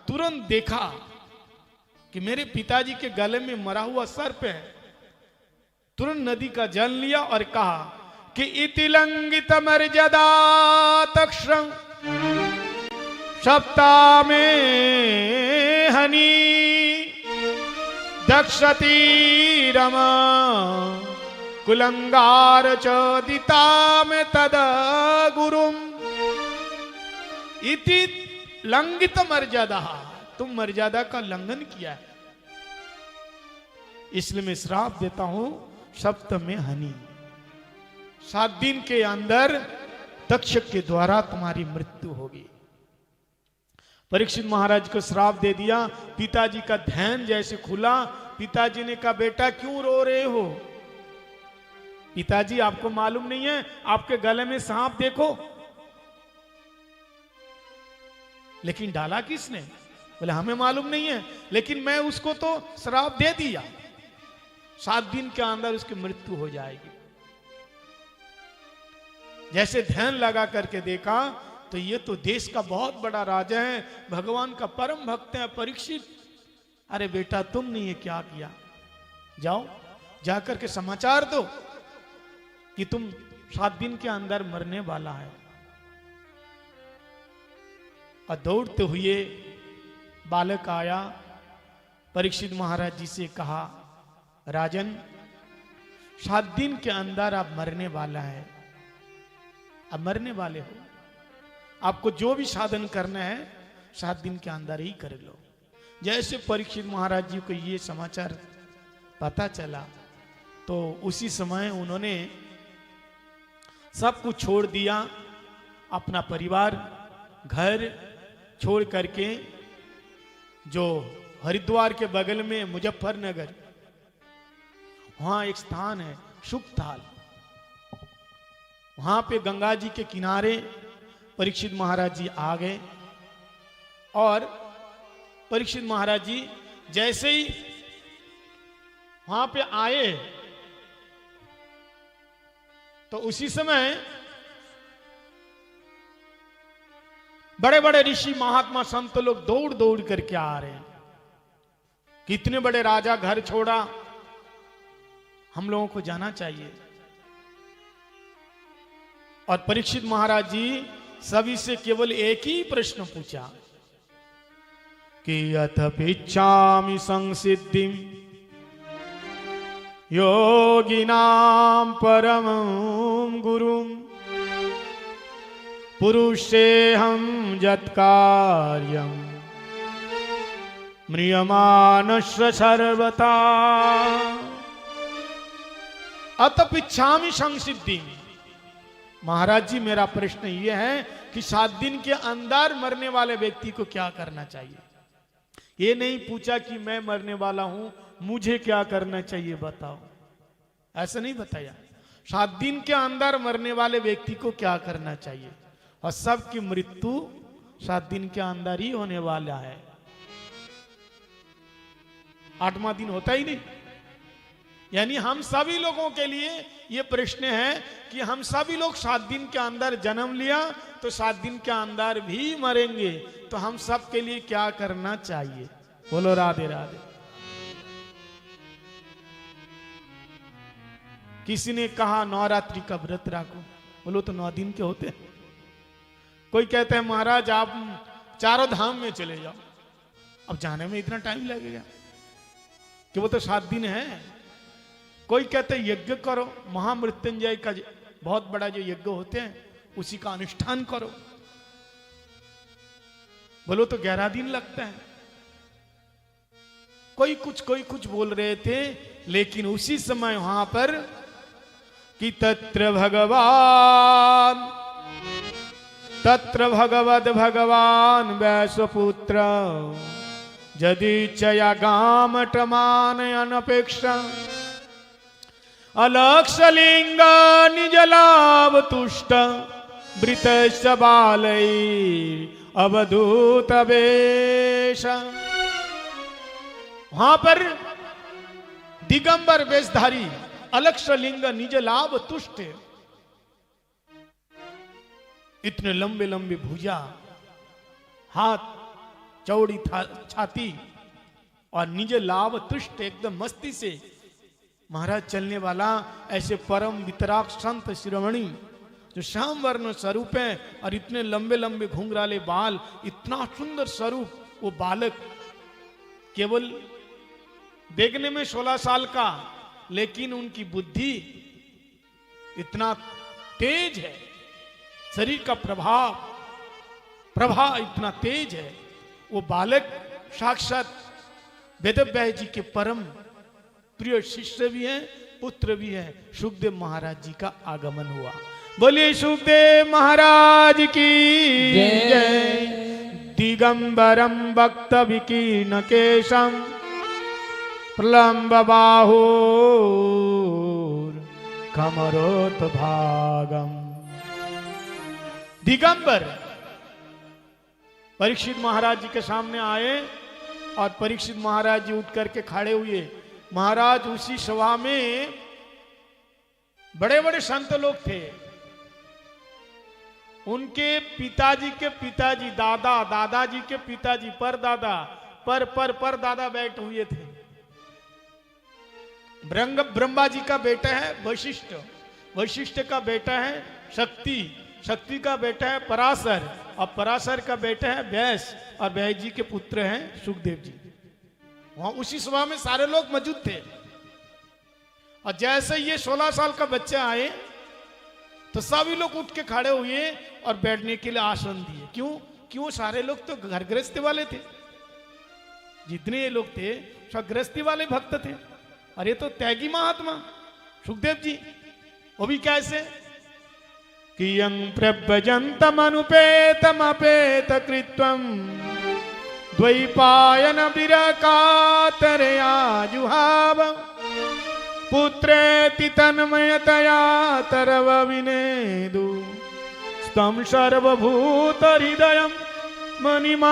तुरंत देखा कि मेरे पिताजी के गले में मरा हुआ सर्प है। तुरंत नदी का जल लिया और कहा कि इति लंघित मर्यादा तक्षं सप्ता में हनी दक्षती रमा कुलंगार चोदिता में तद गुरुम इति लंघित मर्यादा, तुम मर्यादा का उल्लंघन किया है, इसलिए मैं श्राप देता हूं सप्त में हनी, 7 दिन के अंदर दक्ष के द्वारा तुम्हारी मृत्यु होगी। परीक्षित महाराज को श्राप दे दिया। पिताजी का ध्यान जैसे खुला, पिताजी ने कहा बेटा क्यों रो रहे हो? पिताजी आपको मालूम नहीं है आपके गले में सांप देखो। लेकिन डाला किसने? बोले हमें मालूम नहीं है, लेकिन मैं उसको तो श्राप दे दिया, 7 दिन के अंदर उसकी मृत्यु हो जाएगी। जैसे ध्यान लगा करके देखा तो ये तो देश का बहुत बड़ा राजा है, भगवान का परम भक्त है परीक्षित। अरे बेटा तुमने ये क्या किया? जाओ जाकर के समाचार दो कि तुम 7 दिन के अंदर मरने वाला है। और दौड़ते हुए बालक आया, परीक्षित महाराज जी से कहा राजन 7 दिन के अंदर आप मरने वाला है, अब मरने वाले हो, आपको जो भी साधन करना है 7 दिन के अंदर ही कर लो। जैसे परीक्षित महाराज जी को ये समाचार पता चला तो उसी समय उन्होंने सब कुछ छोड़ दिया, अपना परिवार घर छोड़ करके जो हरिद्वार के बगल में मुजफ्फरनगर, वहां एक स्थान है सुखताल, वहां पे गंगा जी के किनारे परीक्षित महाराज जी आ गए। और परीक्षित महाराज जी जैसे ही वहां पे आए तो उसी समय बड़े बड़े ऋषि महात्मा संत लोग दौड़ दौड़ करके आ रहे हैं। कितने बड़े राजा घर छोड़ा, हम लोगों को जाना चाहिए। और परीक्षित महाराज जी सभी से केवल एक ही प्रश्न पूछा कि अथ पिच्छामि संसिद्धिं योगिनां परमं गुरुं पुरुषेऽहं यत्कार्यं म्रियमाणस्य सर्वथा अथ पिच्छामि संसिद्धिं। महाराज जी मेरा प्रश्न यह है कि 7 दिन के अंदर मरने वाले व्यक्ति को क्या करना चाहिए। ये नहीं पूछा कि मैं मरने वाला हूं मुझे क्या करना चाहिए बताओ, ऐसा नहीं बताया। 7 दिन के अंदर मरने वाले व्यक्ति को क्या करना चाहिए, और सबकी मृत्यु 7 दिन के अंदर ही होने वाला है। 8वां दिन होता ही नहीं। यानी हम सभी लोगों के लिए यह प्रश्न है कि हम सभी लोग 7 दिन के अंदर जन्म लिया तो 7 दिन के अंदर भी मरेंगे, तो हम सब के लिए क्या करना चाहिए? बोलो राधे राधे। किसी ने कहा नवरात्रि का व्रत रखो, बोलो तो 9 दिन के होते हैं। कोई कहते हैं महाराज आप चारों धाम में चले जाओ, अब जाने में इतना टाइम लगेगा कि वो तो 7 दिन है। कोई कहते हैं यज्ञ करो, महामृत्युंजय का बहुत बड़ा जो यज्ञ होते हैं उसी का अनुष्ठान करो, बोलो तो 11 दिन लगता है। कोई कुछ बोल रहे थे, लेकिन उसी समय वहां पर कि तत्र भगवद भगवान वैश्वपुत्र यदि चया गामटमान अनपेक्षा अलक्षलिंग निजलाभ तुष्ट वृत बालई अवधूत वेश। वहां पर दिगंबर वेशधारी अलक्षलिंग निज लाभ तुष्ट, इतने लंबे लंबे भुजा, हाथ चौड़ी छाती और निज लाभ तुष्ट एकदम मस्ती से महाराज चलने वाला, ऐसे परम वितराग संत शिरोमणि जो श्याम वर्ण स्वरूप है और इतने लंबे लंबे घुंघराले बाल, इतना सुंदर स्वरूप, वो बालक केवल देखने में 16 साल का, लेकिन उनकी बुद्धि इतना तेज है, शरीर का प्रभाव इतना तेज है। वो बालक साक्षात वेदव्यास जी के परम प्रिय शिष्य भी हैं, पुत्र भी हैं। सुखदेव महाराज जी का आगमन हुआ। बोलिए सुखदेव महाराज की जय। दिगंबरम भक्त विकीर्ण केशम प्रलंब बाहु कमरोत भागम। दिगंबर परीक्षित महाराज जी के सामने आए और परीक्षित महाराज जी उठ करके खड़े हुए। महाराज उसी सभा में बड़े बड़े संत लोग थे। उनके पिताजी के पिताजी, दादाजी के पिताजी, परदादा, पर दादा बैठे हुए थे। ब्रह्मा जी का बेटा है वशिष्ठ, वशिष्ठ का बेटा है शक्ति, शक्ति का बेटा है पराशर, और पराशर का बेटा है व्यास, और व्यास जी के पुत्र हैं सुखदेव जी। वहां उसी सभा में सारे लोग मौजूद थे। और जैसे ये 16 साल का बच्चा आए तो सभी लोग उठ के खड़े हुए और बैठने के लिए आसन दिए। क्यों? सारे लोग तो घर गृहस्थी वाले थे, जितने ये लोग थे सब गृहस्थी वाले भक्त थे। और ये तो त्यागी महात्मा सुखदेव जी, वो भी कैसे कियं प्रव्रजन्तमनुपेतमपेत कृत्वं द्वैपायन विरकातरया जुहाव पुत्रेति तन्मयतया तरव विनेदु स्तं सर्वभूत हृदयं मणिमानतयस्मि।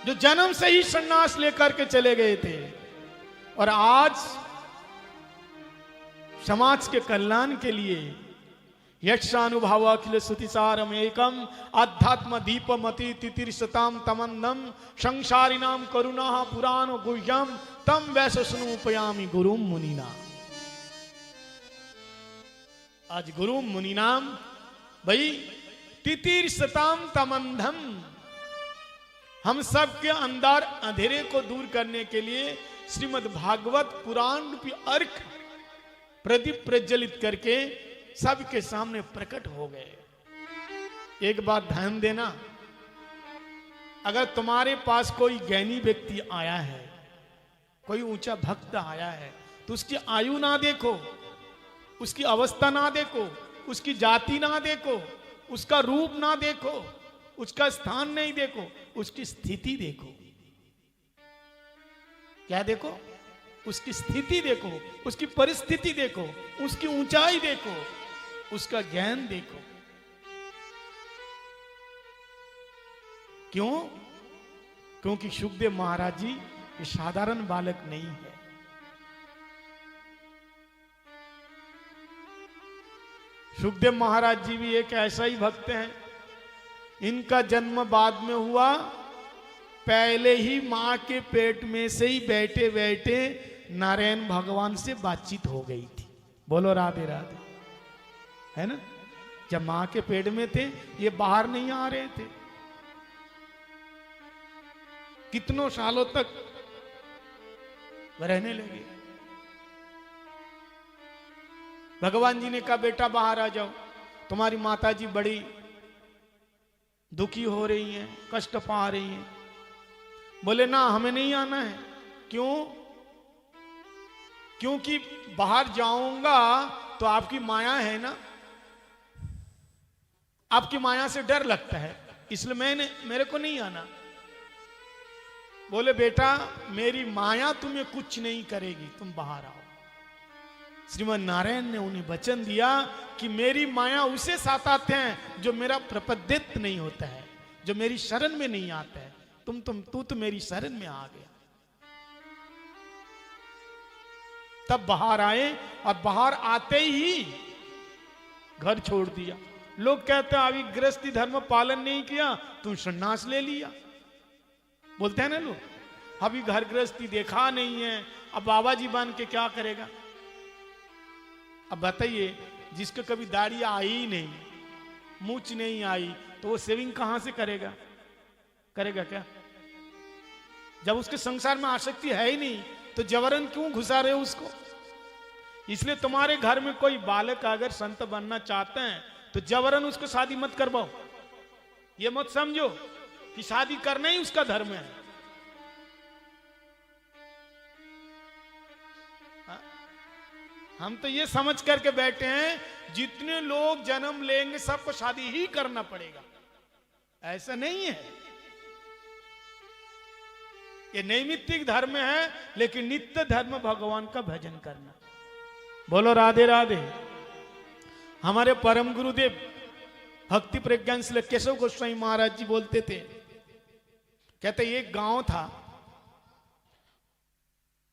जो जन्म से ही सन्यास लेकर के चले गए थे और आज समाज के कल्याण के लिए यक्षानुभाव अखिल स्तुतिसारम एकम अध्यात्म दीपमति तितिर्शताम तमंदम संसारिणाम करुणा पुराण गुह्यम तम वैश्वनुपयामि गुरुम मुनिना। आज गुरुम मुनिनाम भाई तितिर्शताम तमंदम, हम सब के अंदर अंधेरे को दूर करने के लिए श्रीमद् भागवत पुराण रूपी अर्घ प्रदीप प्रज्वलित करके सबके सामने प्रकट हो गए। एक बात ध्यान देना, अगर तुम्हारे पास कोई ज्ञानी व्यक्ति आया है, कोई ऊंचा भक्त आया है, तो उसकी आयु ना देखो, उसकी अवस्था ना देखो, उसकी जाति ना देखो, उसका रूप ना देखो, उसका स्थान नहीं देखो, उसकी स्थिति देखो। क्या देखो? उसकी स्थिति देखो, उसकी परिस्थिति देखो, उसकी ऊंचाई देखो, उसका ज्ञान देखो। क्यों? क्योंकि सुखदेव महाराज जी ये साधारण बालक नहीं है। सुखदेव महाराज जी भी एक ऐसा ही भक्त हैं। इनका जन्म बाद में हुआ, पहले ही मां के पेट में से ही बैठे बैठे नारायण भगवान से बातचीत हो गई थी। बोलो राधे राधे, है ना? जब मां के पेट में थे ये बाहर नहीं आ रहे थे, कितनों सालों तक रहने लगे। भगवान जी ने कहा बेटा बाहर आ जाओ, तुम्हारी माता जी बड़ी दुखी हो रही हैं, कष्ट पा रही हैं। बोले ना, हमें नहीं आना है। क्यों? क्योंकि बाहर जाऊंगा तो आपकी माया है ना, आपकी माया से डर लगता है, इसलिए मेरे को नहीं आना। बोले बेटा मेरी माया तुम्हें कुछ नहीं करेगी, तुम बाहर आओ। श्रीमन नारायण ने उन्हें वचन दिया कि मेरी माया उसे सताते हैं जो मेरा प्रपद्यित नहीं होता है, जो मेरी शरण में नहीं आता है। तू तो मेरी शरण में आ गया। तब बाहर आए और बाहर आते ही घर छोड़ दिया, लोग कहते हैं अभी गृहस्थी धर्म पालन नहीं किया, तुम सन्यास ले लिया, बोलते हैं ना लोग। अभी घर गृहस्थी देखा नहीं है, अब बाबा जी बन के क्या करेगा। अब बताइए, जिसको कभी दाढ़ी आई ही नहीं, मूछ नहीं आई, तो वो सेविंग कहां से करेगा? करेगा क्या? जब उसके संसार में आसक्ति है ही नहीं, तो जबरन क्यों घुसा रहे हो उसको? इसलिए तुम्हारे घर में कोई बालक अगर संत बनना चाहते हैं तो जबरन उसको शादी मत करवाओ। ये मत समझो कि शादी करना ही उसका धर्म है। हम तो ये समझ करके बैठे हैं जितने लोग जन्म लेंगे सबको शादी ही करना पड़ेगा, ऐसा नहीं है। ये नैमित्तिक धर्म है, लेकिन नित्य धर्म भगवान का भजन करना। बोलो राधे राधे। हमारे परम गुरुदेव भक्ति प्रज्ञान श्री केशव गोस्वामी महाराज जी बोलते थे, कहते एक गांव था,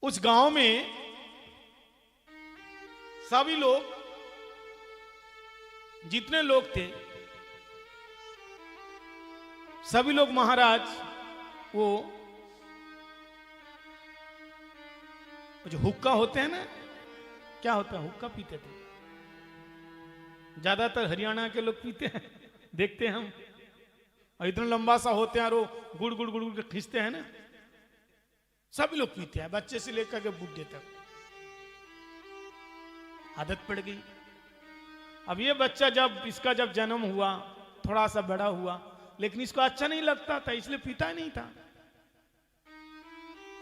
उस गांव में सभी लोग, जितने लोग थे सभी लोग महाराज वो जो हुक्का होते हैं ना, क्या होता है, हुक्का पीते थे। ज्यादातर हरियाणा के लोग पीते हैं, देखते हैं हम, और इतना लंबा सा होते हैं और वो गुड़ गुड़ गुड़ गुड़ खींचते हैं ना, सभी लोग पीते हैं, बच्चे से लेकर के बूढ़े तक। आदत पड़ गई। अब ये बच्चा इसका जब जन्म हुआ, थोड़ा सा बड़ा हुआ, लेकिन इसको अच्छा नहीं लगता था, इसलिए पीता नहीं था।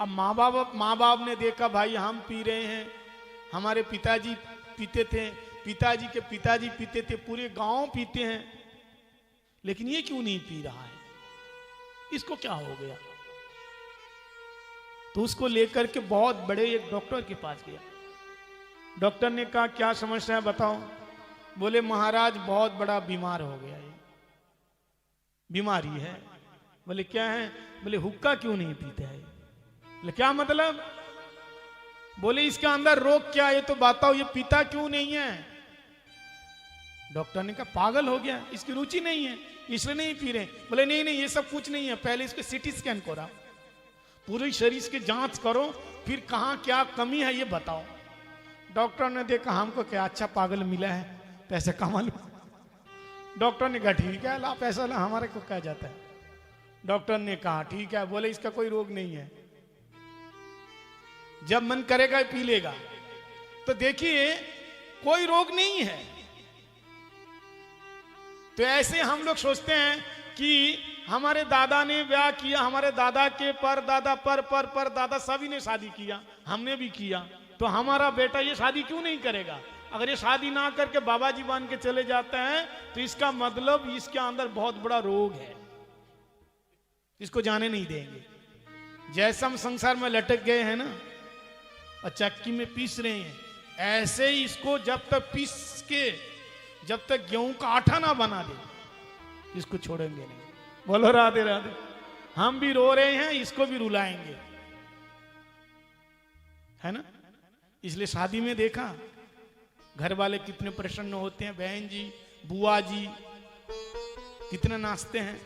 अब माँ बाप ने देखा भाई हम पी रहे हैं, हमारे पिताजी पीते थे, पिताजी के पिताजी पीते थे, पूरे गांव पीते हैं, लेकिन ये क्यों नहीं पी रहा है, इसको क्या हो गया? तो उसको लेकर के बहुत बड़े एक डॉक्टर के पास गया। डॉक्टर ने कहा क्या समस्या है बताओ। बोले महाराज बहुत बड़ा बीमार हो गया, ये बीमारी है। बोले क्या है? बोले हुक्का क्यों नहीं पीता है। बोले क्या मतलब? बोले इसके अंदर रोग क्या है तो बताओ, ये पीता क्यों नहीं है। डॉक्टर ने कहा पागल हो गया, इसकी रुचि नहीं है इसलिए नहीं पी रहे। बोले नहीं नहीं ये सब कुछ नहीं है, पहले इसके सीटी स्कैन करो, पूरे शरीर की जांच करो, फिर कहां क्या कमी है ये बताओ। डॉक्टर ने देखा हमको क्या अच्छा पागल मिला है, पैसे कमा लो। डॉक्टर ने कहा ठीक है ला पैसा ला, हमारे को क्या जाता है। डॉक्टर ने कहा ठीक है। बोले इसका कोई रोग नहीं है, जब मन करेगा पी लेगा। तो देखिए कोई रोग नहीं है। तो ऐसे हम लोग सोचते हैं कि हमारे दादा ने ब्याह किया, हमारे दादा के पर दादा पर दादा सभी ने शादी किया, हमने भी किया, तो हमारा बेटा ये शादी क्यों नहीं करेगा। अगर ये शादी ना करके बाबा जी बन के चले जाते हैं तो इसका मतलब इसके अंदर बहुत बड़ा रोग है, इसको जाने नहीं देंगे। जैसे हम संसार में लटक गए हैं ना और चक्की में पीस रहे हैं, ऐसे ही इसको जब तक पीस के जब तक गेहूं का आटा ना बना दे इसको छोड़ेंगे नहीं। बोलो राधे राधे। हम भी रो रहे हैं, इसको भी रुलाएंगे, है ना। इसलिए शादी में देखा घर वाले कितने प्रसन्न होते हैं, बहन जी बुआ जी कितने नाचते हैं।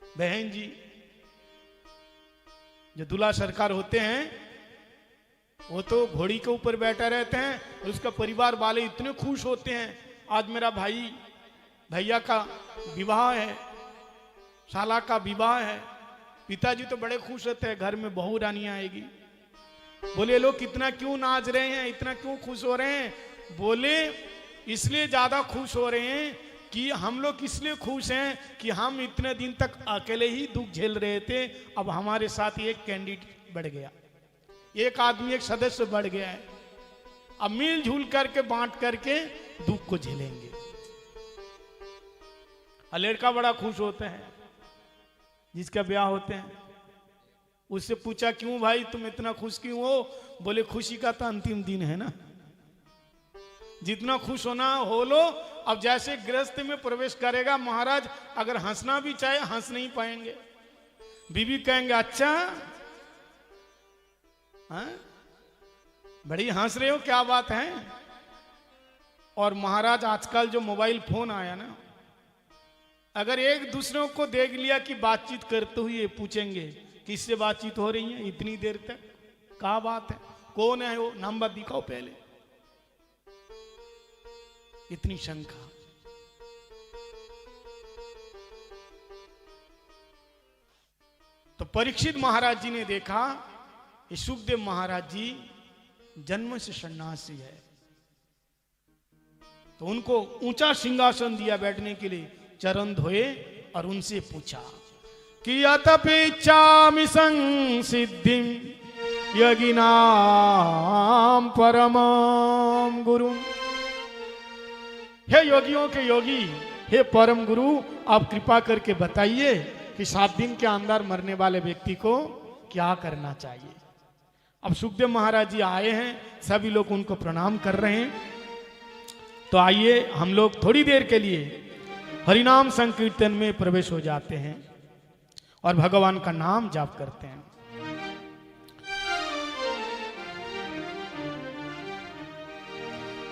बहन जी जो दूल्हा सरकार होते हैं वो तो घोड़ी के ऊपर बैठा रहते हैं और उसका परिवार वाले इतने खुश होते हैं, आज मेरा भैया का विवाह है, साला का विवाह है। पिताजी तो बड़े खुश होते हैं, घर में बहू रानी आएगी। बोले लोग कितना क्यों नाच रहे हैं, इतना क्यों खुश हो रहे हैं। बोले इसलिए ज्यादा खुश हो रहे हैं कि हम लोग इसलिए खुश हैं कि हम इतने दिन तक अकेले ही दुख झेल रहे थे, अब हमारे साथ एक कैंडिडेट बढ़ गया, एक आदमी एक सदस्य बढ़ गया है, अब मिलजुल करके बांट करके दुख को झेलेंगे। लड़का बड़ा खुश होता है जिसका ब्याह होते हैं, उससे पूछा क्यों भाई तुम इतना खुश क्यों हो। बोले खुशी का तो अंतिम दिन है ना, जितना खुश होना हो लो। अब जैसे गृहस्थ में प्रवेश करेगा महाराज, अगर हंसना भी चाहे हंस नहीं पाएंगे। बीवी कहेंगे अच्छा हाँ? बड़ी हंस रहे हो, क्या बात है। और महाराज आजकल जो मोबाइल फोन आया ना, अगर एक दूसरों को देख लिया कि बातचीत करते हुए पूछेंगे किससे बातचीत हो रही है इतनी देर तक, क्या बात है, कौन है वो, नंबर दिखाओ पहले, इतनी शंका। तो परीक्षित महाराज जी ने देखा ये सुखदेव महाराज जी जन्म से सन्यासी है, तो उनको ऊंचा सिंहासन दिया बैठने के लिए, चरण धोए और उनसे पूछा कि अतपेच्छामि संसिद्धिं यगिनाम परमं गुरु। हे योगियों के योगी, हे परम गुरु, आप कृपा करके बताइए कि 7 दिन के अंदर मरने वाले व्यक्ति को क्या करना चाहिए। अब सुखदेव महाराज जी आए हैं, सभी लोग उनको प्रणाम कर रहे हैं। तो आइए हम लोग थोड़ी देर के लिए हरिनाम संकीर्तन में प्रवेश हो जाते हैं और भगवान का नाम जाप करते हैं।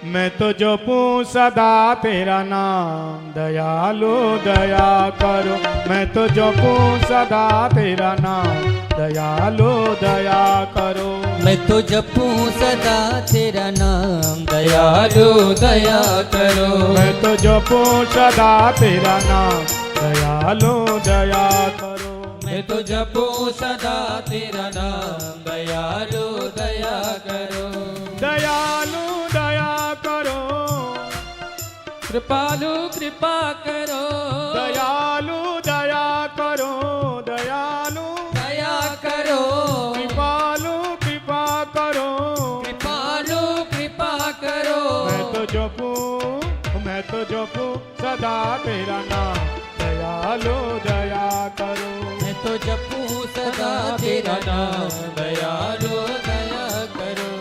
मैं तो जपूं सदा तेरा नाम, दयालु दया करो। मैं तो जपूं सदा तेरा नाम, दयालु दया करो। मैं तो जपूं सदा तेरा नाम, दयालु दया करो। मैं तो जपूं सदा तेरा नाम, दयालु दया करो। मैं तो जपूं सदा तेरा नाम, दयालु दया करो। दयालु दया करो, कृपालु कृपा करो। दयालु दया करो, दयालु दया करो। कृपालु कृपा करो। कृपालु कृपा करो। मैं तो जपूं सदा तेरा नाम, दयालु दया करो। मैं तो जपूं सदा तेरा नाम, दयालु दया करो।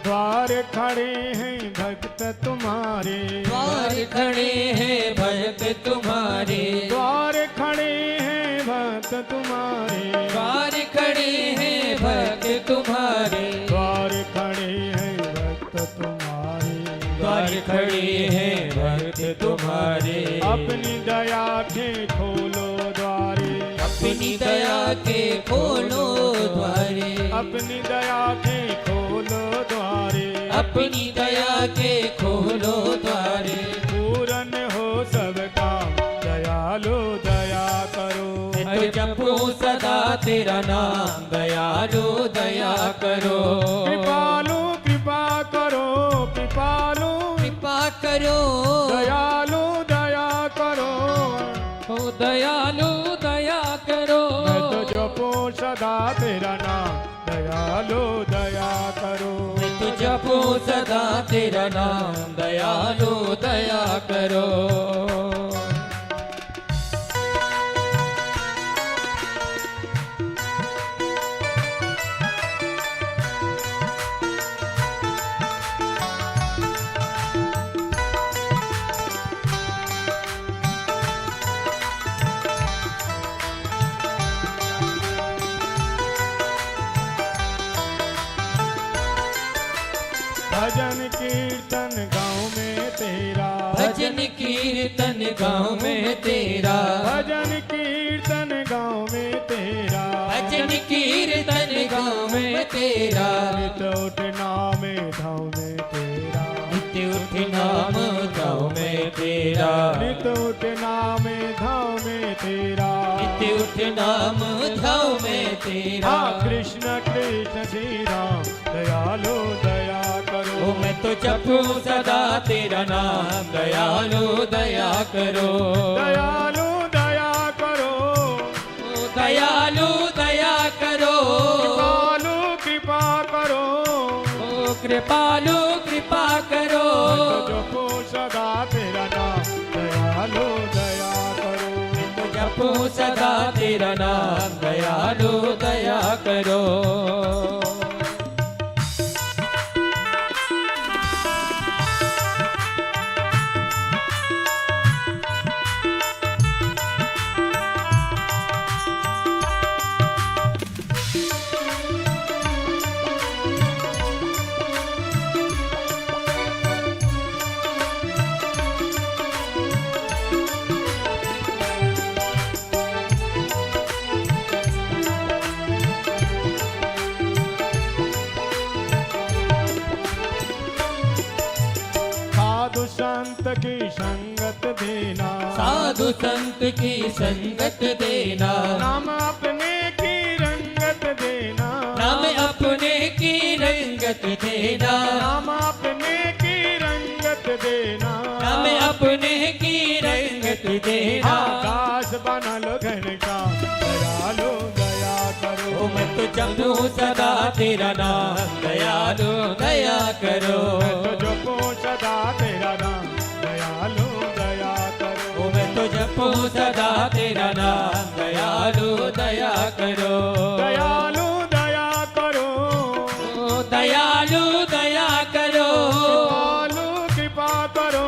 द्वार खड़े हैं भक्त तुम्हारे, द्वार खड़े हैं भक्त तुम्हारे। द्वार खड़े हैं भक्त तुम्हारे। द्वार खड़े हैं भक्त तुम्हारे। द्वार खड़े हैं भक्त तुम्हारे। द्वार खड़े हैं भक्त तुम्हारे। अपनी दया के खोलो द्वारे। अपनी दया के खोलो द्वारे। अपनी दया के खोलो द्वारे। अपनी दया के खोलो द्वारे। पूरन हो सब काम, दयालु दया करो। मैं तो जपूं सदा तेरा नाम, दयालु दया करो। कृपालु कृपा करो। कृपालु कृपा करो। दयालु दया करो। ओ दयालु दया करो। मैं तो जपूं सदा तेरा नाम, दयालु दया करो। मैं तो जपूं सदा तेरा नाम, दयालु दया करो। भजन कीर्तन गाँव में तेरा। भजन कीर्तन गाँव में तेरा। भजन कीर्तन गाँव में तेरा। भजन कीर्तन गाँव में तेरा। नित उठना में धाम में तेरा। नित्य उठ नाम गाँव में तेरा। नित उठना में धाम में तेरा। नित्य उठ नाम धाम में तेरा। हाँ कृष्ण कृष्ण श्री राम, दयालु दया करो। ओ मैं तो जपूं सदा तेरा नाम, दयालु दया करो। दयालु दया करो। ओ दयालु दया करो। कृपालु कृपा करो। जपो सदा तेरा नाम दयालु दया करो। जपो सदा तेरा नाम दयालु दया करो। साधु संत की संगत देना। साधु संत की संगत देना। नाम अपने की रंगत देना। नाम अपने की रंगत देना। नाम अपने की रंगत देना। नाम अपने की रंगत देना। आकाश बनल घन का दयालु दया करो। ओ मैं तो जपू सदा तेरा नाम दयालु दया करो। मैं तो जपो सदा तेरा नाम दयालु दया करो। ओ मैं तो जपू सदा तेरा नाम दयालु दया करो। दयालु दया करो। ओ दयालु दया करो। कृपालु कृपा करो।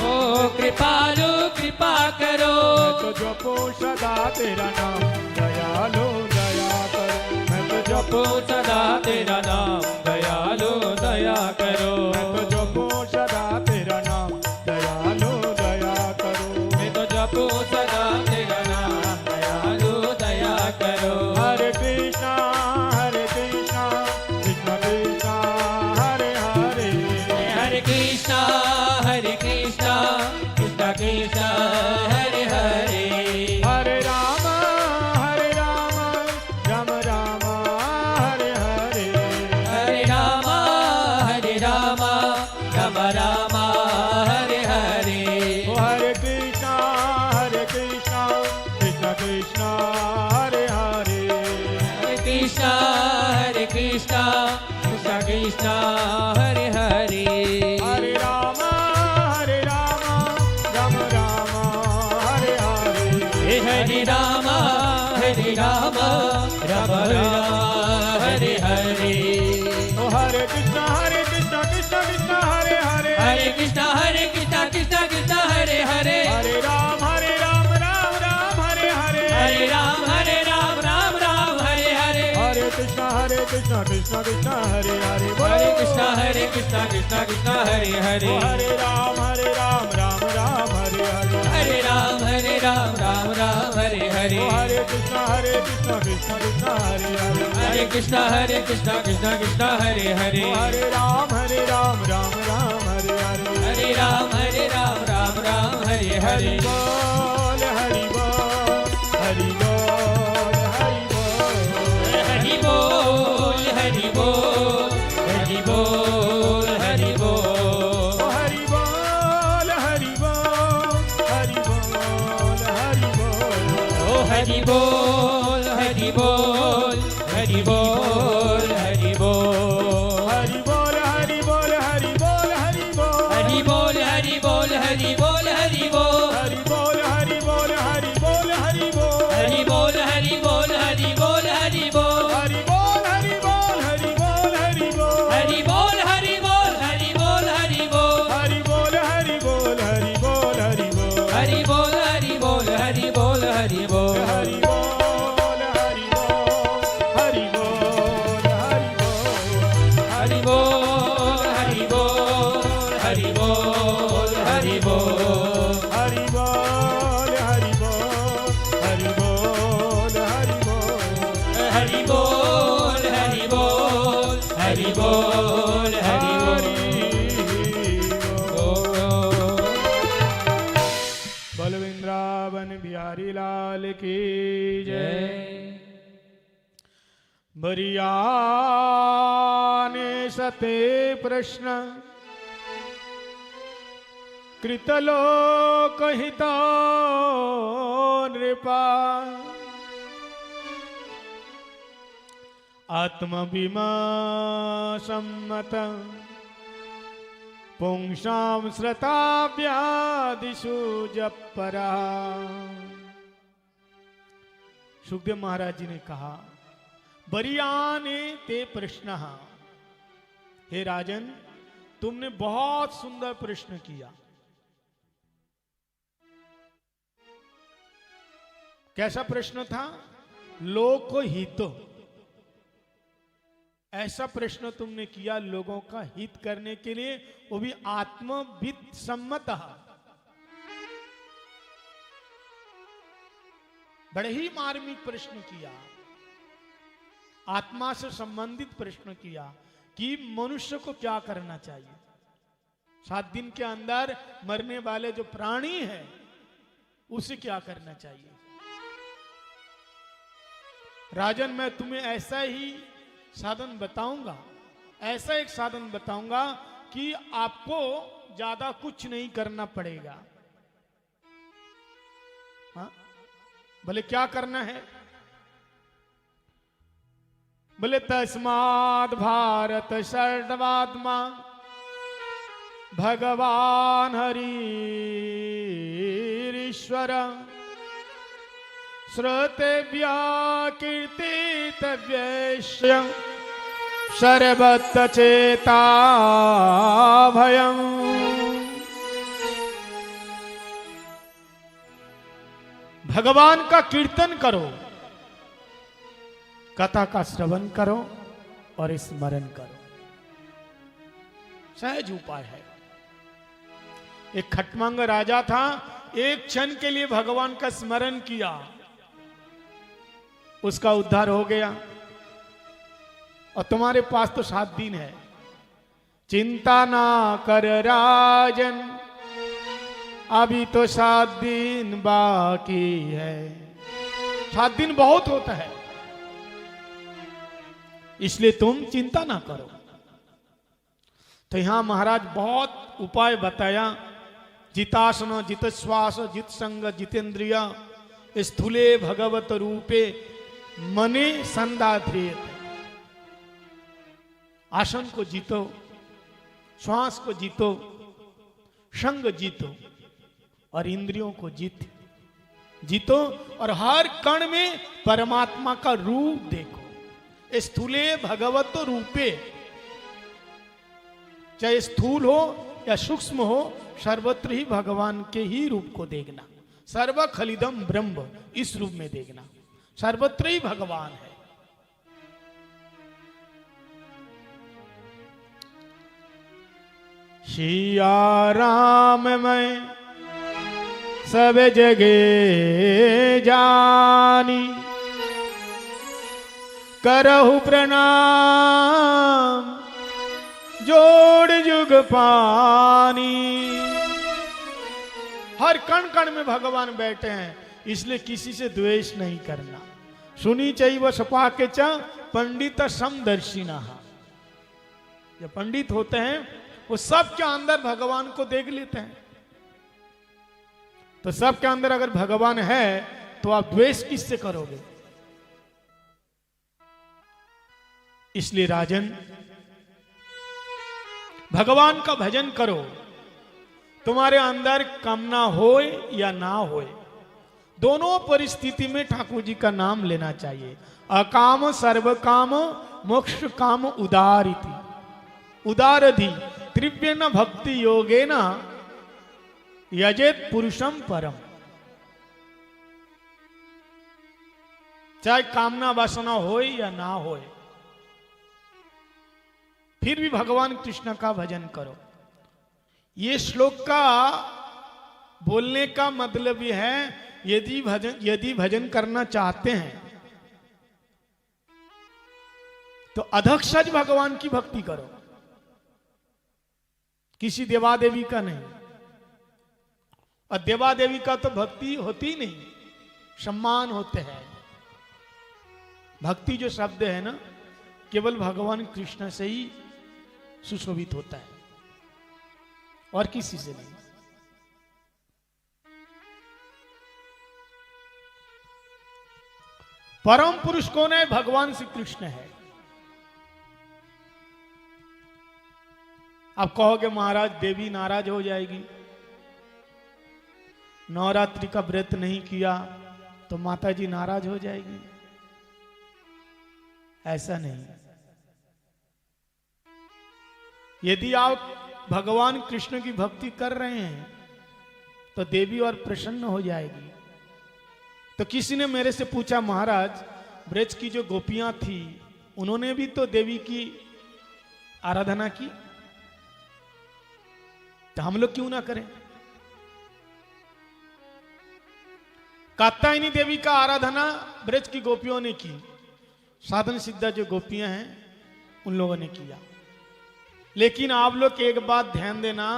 ओ कृपालु कृपा करो। मैं तो जपो सदा तेरा नाम दयालु दया करो। मैं तो जपो जपो सदा तेरा नाम दयालु दया करो। मैं तो जपो सदा तेरा नाम दयालु दया करो। मैं तो जपो सदा तेरा नाम दयालु दया करो। हरे कृष्णा कृष्णा कृष्णा हरे हरे। हरे कृष्णा कृष्णा कृष्णा हरे हरे। हरे राम राम राम हरे हरे। हरे राम राम राम हरे हरे। ओ हरे कृष्णा कृष्णा कृष्णा हरे हरे। हरे कृष्णा कृष्णा कृष्णा हरे हरे। हरे राम राम राम हरे हरे। हरे राम राम हरे हरे। ओ हरे कृष्णा कृष्णा कृष्णा हरे हरे। हरे कृष्णा कृष्णा कृष्णा हरे हरे। हरे राम राम हरे हरे। हरे राम राम हरे हरे। हरे कृष्णा कृष्णा हरे हरे। हरे कृष्णा कृष्णा हरे हरे। ओ हरे राम राम हरे हरे। हरे राम राम हरे हरे। ओ हरे कृष्णा कृष्णा हरे हरे। हरे कृष्णा कृष्णा हरे हरे। ओ हरे राम राम हरे हरे। हरे राम राम हरे हरे। हरि बोल हरि बोल हरि बोल हरि बोल। हरि बोल हरि बोल हरि बोल हरि बोल। ओ हरि बोल हरि बोल हरि बोल हरि बोल। ओ हरि बोल हरि बोल हरि बोल हरि बोल। हरि बोल हरि बोल हरि बोल हरि बोल। हरि बोल हरि बोल हरि बोल हरि बोल। हरि बोल हरि बोल हरि बोल हरि बोल। हरि बोल हरि बोल हरि बोल हरि बोल। हरि बोल हरि बोल हरि बोल हरि बोल। हरि बोल हरि बोल हरि बोल हरि बोल। हरि बोल हरि बोल हरि बोल हरि बोल। हरि बोल हरि बोल हरि बोल हरि बोल। हरि बोल हरि बोल हरि बोल हरि बोल। हरि बोल हरि बोल हरि बोल। हरि बोल हरि बोल हरि बोल हरि बोल। हरि बोल हरि बोल हरि बोल हरि बोल। बलविंद्रावन बिहारी लाल की जय। बरिया ने सते प्रश्न कृतलोक हिता नृपा। आत्मविमर्शम्मत पुंसां श्रताव्यादिषु जपरा। सुखदेव महाराज जी ने कहा, बरियाने ते प्रश्न, हे राजन तुमने बहुत सुंदर प्रश्न किया। कैसा प्रश्न था? लोक हितो, ऐसा प्रश्न तुमने किया लोगों का हित करने के लिए, वो भी आत्मविद सम्मत। बड़े ही मार्मिक प्रश्न किया, आत्मा से संबंधित प्रश्न किया कि मनुष्य को क्या करना चाहिए। 7 दिन के अंदर मरने वाले जो प्राणी है उसे क्या करना चाहिए। राजन मैं तुम्हें ऐसा ही साधन बताऊंगा, ऐसा एक साधन बताऊंगा कि आपको ज्यादा कुछ नहीं करना पड़ेगा। हाँ? बोले क्या करना है? बोले तस्माद् भारत सर्वात्मा भगवान हरिश्वर श्रोतेभ्य कीर्तितव्यस्य सर्वत्र चेता भयम्। भगवान का कीर्तन करो, कथा का श्रवण करो और स्मरण करो। सहज उपाय है। एक खटमंग राजा था, एक क्षण के लिए भगवान का स्मरण किया, उसका उद्धार हो गया। और तुम्हारे पास तो 7 दिन है, चिंता ना कर राजन, अभी तो 7 दिन बाकी है। 7 दिन बहुत होता है, इसलिए तुम चिंता ना करो। तो यहां महाराज बहुत उपाय बताया। जितासन, जित श्वास, जित संग, जितेंद्रिय, स्थूले भगवत रूपे मने संदाध्रियत। आसन को जीतो, श्वास को जीतो, संग जीतो और इंद्रियों को जीतो और हर कण में परमात्मा का रूप देखो। स्थूले भगवत रूपे, चाहे स्थूल हो या सूक्ष्म हो, सर्वत्र ही भगवान के ही रूप को देखना। सर्व खलिदम ब्रह्म, इस रूप में देखना। सर्वत्र ही भगवान है। सिया राम मैं सब जगे जानी, करहु प्रणाम जोड़ जुग पानी। हर कण कण में भगवान बैठे हैं, इसलिए किसी से द्वेष नहीं करना। सुनी चाहिए वह सपा के च पंडित समदर्शिना। जो पंडित होते हैं वो सबके अंदर भगवान को देख लेते हैं। तो सबके अंदर अगर भगवान है तो आप द्वेष किससे करोगे? इसलिए राजन भगवान का भजन करो, तुम्हारे अंदर कामना होए या ना होए, दोनों परिस्थिति में ठाकुर जी का नाम लेना चाहिए। अकाम सर्व काम मोक्ष काम उदारिति, उदारधि त्रिव्यन भक्ति योगेन यजेत पुरुषम परम। चाहे कामना वासना होए या ना होए, फिर भी भगवान कृष्ण का भजन करो। ये श्लोक का बोलने का मतलब यह है, यदि भजन करना चाहते हैं तो अधक्षज भगवान की भक्ति करो, किसी देवा देवी का नहीं। और देवा देवी का तो भक्ति होती नहीं, सम्मान होते हैं। भक्ति जो शब्द है ना, केवल भगवान कृष्ण से ही सुशोभित होता है और किसी से नहीं। परम पुरुष कौन है? भगवान श्री कृष्ण है। अब कहोगे महाराज देवी नाराज हो जाएगी, नवरात्रि का व्रत नहीं किया तो माता जी नाराज हो जाएगी। ऐसा नहीं। यदि आप भगवान कृष्ण की भक्ति कर रहे हैं तो देवी और प्रसन्न हो जाएगी। तो किसी ने मेरे से पूछा, महाराज ब्रज की जो गोपियां थी उन्होंने भी तो देवी की आराधना की, तो हम लोग क्यों ना करें? कात्यायनी देवी का आराधना ब्रज की गोपियों ने की, साधन सिद्धा जो गोपियां हैं उन लोगों ने किया। लेकिन आप लोग एक बात ध्यान देना,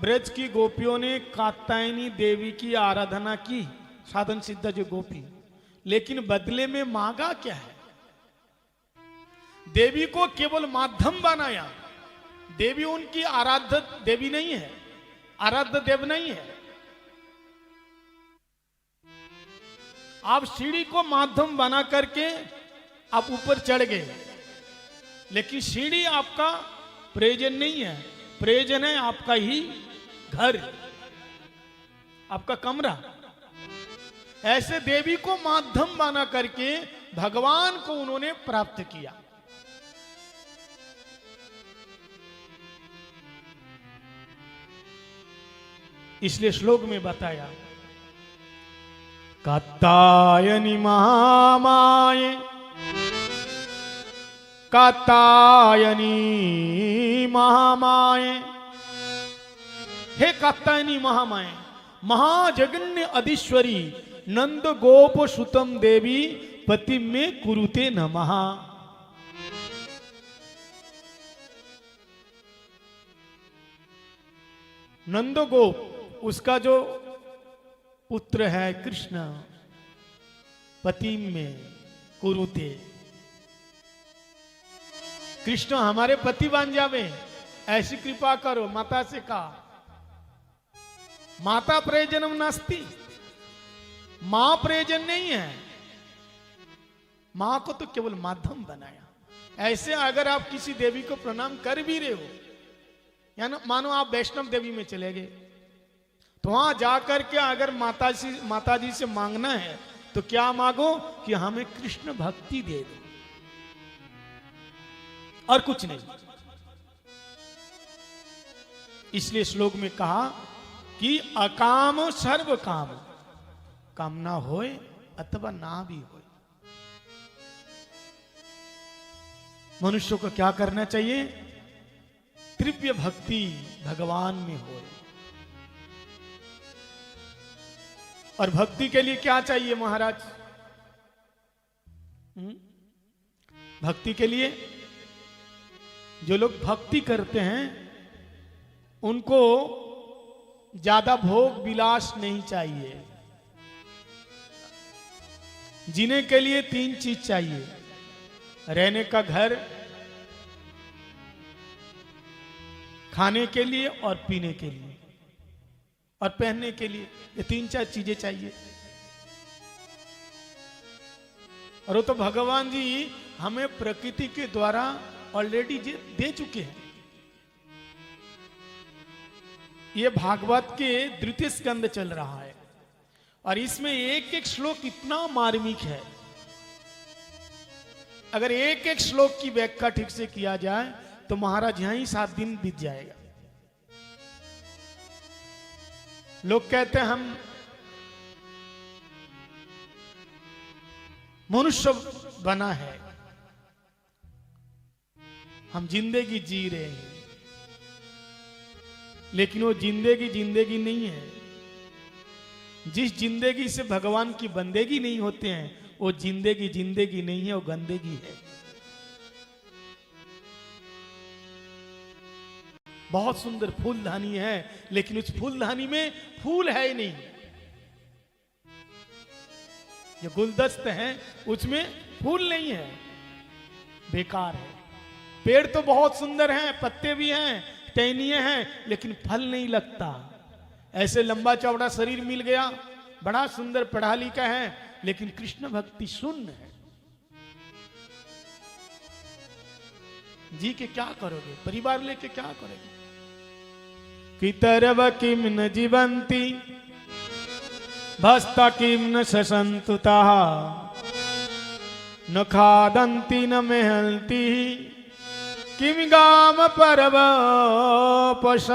ब्रज की गोपियों ने कात्यायनी देवी की आराधना की, साधन सिद्धा जो गोपी, लेकिन बदले में मांगा क्या है? देवी को केवल माध्यम बनाया। देवी उनकी आराध्य देवी नहीं है, आराध्य देव नहीं है। आप सीढ़ी को माध्यम बना करके आप ऊपर चढ़ गए, लेकिन सीढ़ी आपका प्रयोजन नहीं है। प्रयोजन है आपका ही घर, आपका कमरा। ऐसे देवी को माध्यम बना करके भगवान को उन्होंने प्राप्त किया। इसलिए श्लोक में बताया, कात्यायनी महामाये, कात्यायनी महामाये, हे कात्यायनी महामाये, महाजगन्य अधीश्वरी नंद गोप सुतम देवी पति में कुरुते नमः। नंद गोप उसका जो पुत्र है कृष्ण, पति में कुरुते, कृष्ण हमारे पति बन जावे ऐसी कृपा करो, माता से कहा। माता प्रयोजनम नास्ति, मां प्रयोजन नहीं है, मां को तो केवल माध्यम बनाया। ऐसे अगर आप किसी देवी को प्रणाम कर भी रहे हो, या ना मानो आप वैष्णव देवी में चले गए, तो वहां जाकर के अगर माता जी से मांगना है तो क्या मांगो कि हमें कृष्ण भक्ति दे दो, और कुछ नहीं। इसलिए श्लोक में कहा कि अकाम सर्व काम, कामना होए अथवा ना भी होए, मनुष्य को क्या करना चाहिए? तीव्र भक्ति भगवान में हो। और भक्ति के लिए क्या चाहिए महाराज? भक्ति के लिए जो लोग भक्ति करते हैं उनको ज्यादा भोग विलास नहीं चाहिए। जीने के लिए 3 चीज चाहिए, रहने का घर, खाने के लिए और पीने के लिए और पहनने के लिए, ये 3-4 चीजें चाहिए। और वो तो भगवान जी हमें प्रकृति के द्वारा ऑलरेडी दे चुके हैं। ये भागवत के 2य स्कंद चल रहा है और इसमें एक एक श्लोक इतना मार्मिक है, अगर एक एक श्लोक की व्याख्या ठीक से किया जाए तो महाराज यहीं 7 दिन बीत जाएगा। लोग कहते हैं हम मनुष्य बना है, हम जिंदगी जी रहे हैं, लेकिन वो जिंदगी नहीं है। जिस जिंदगी से भगवान की बंदेगी नहीं होते हैं वो जिंदगी नहीं है, वो गंदगी है। बहुत सुंदर फूलदानी है, लेकिन उस फूलदानी में फूल है ही नहीं। जो गुलदस्त है उसमें फूल नहीं है, बेकार है। पेड़ तो बहुत सुंदर हैं, पत्ते भी हैं, टहनियां हैं, लेकिन फल नहीं लगता। ऐसे लंबा चौड़ा शरीर मिल गया, बड़ा सुंदर पढ़ा लिखा है, लेकिन कृष्ण भक्ति शून्य है। जी के क्या करोगे? परिवार लेके क्या करोगे? पितरव किं न जीवन्ति भस्ता किं न शसन्तुताः न खादन्ति न मेहन्ति किं गाम परव पश